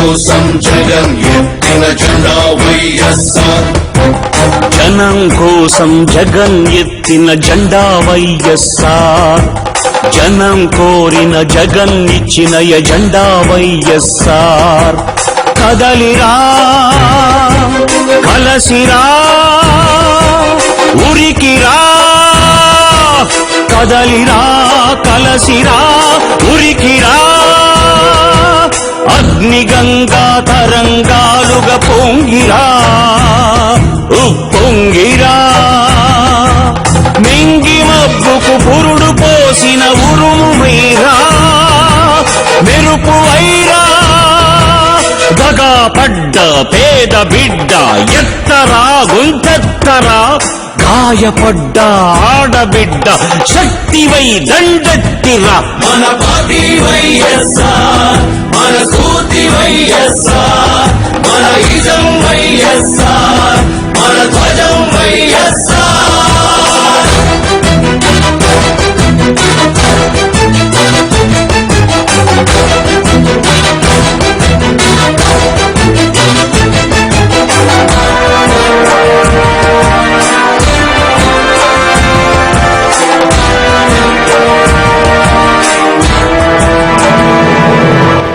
కోసం జగన్ ఎత్తిన జెండా వైఎస్ఆర్. జనం కోసం జగన్ ఎత్తిన జెండా వైఎస్ఆర్. జనం కోరిన జగన్ ఇచ్చిన ఎజెండా వైఎస్ఆర్. కదలిరా కలసిరా ఉరికిరా, కదలిరా కలసిరా ఉరికిరా. అగ్నిగంగా తరంగాలుగా పొంగిరా ఉప్పొంగిరా. మింగి మబ్బుకు పురుడు పోసిన ఉరుము మీరా మెరుపు వైరా. దగా పడ్డ పేద బిడ్డ ఎత్తరా గుంతెత్తరా. గాయపడ్డ ఆడబిడ్డ శక్తివై దండెత్తిరా. మన పార్టీ వైఎస్ఆర్, మన స్ఫూర్తి వైఎస్ఆర్, మన ఇజం వైఎస్ఆర్, మన ధ్వజం వైఎస్ఆర్.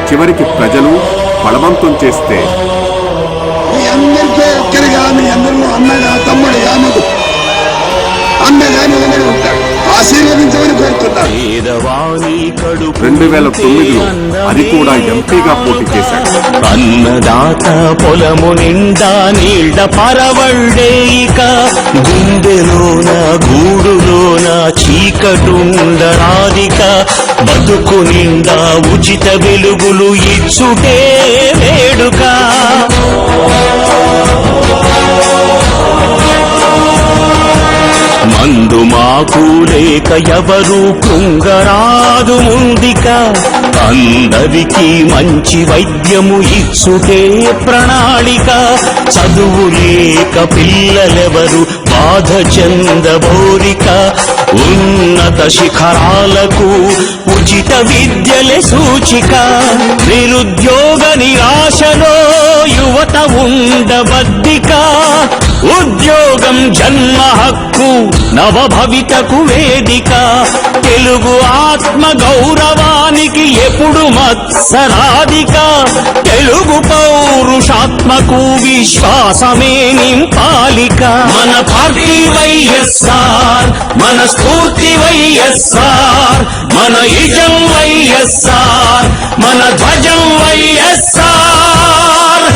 చివరికి ప్రజలు బలవంతం చేస్తే మీ అందరితో ఒక్కరిగా, మీ అందరిలో అన్నగా తమ్ముడిగా మాకు అన్నగా నిలబడి ఉంటాడు. ఆశీర్వదించమని కోరుతున్నాడు. 2009లో అది కూడా ఎంపీగా పోటీ చేశాడు. అన్నదాత పొలము నిండా నీళ్ల పరవళ్ళేయిక. గుండెలోన గూడులోన చీకటుండరాదిక. బతుకు నిండా ఉచిత వెలుగులు ఇచ్చుటే వేడుక. మందు మాకు లేక ఎవరు కృంగరాదు ముందిక. అందరికీ మంచి వైద్యము ఇచ్చుటే ప్రణాళిక. చదువు లేక పిల్లలెవరు బాధ చెందబోరిక. ఉన్నత శిఖరాలకు ఉచిత విద్యలే సూచిక. నిరుద్యోగ నిరాశలో యువత ఉండబద్దిక. ఉద్యోగం జన్మ హక్కు నవభవితకు వేదిక. తెలుగు ఆత్మ గౌరవానికి ఎప్పుడు మత్సరాధిక. తెలుగు పౌరుషాత్మకు విశ్వాసమే నింపాలిక. మన పార్టీ వైఎస్ఆర్, మన స్ఫూర్తి వైఎస్ఆర్, మన ఇజం వైఎస్ఆర్, మన ధ్వజం వైఎస్ఆర్.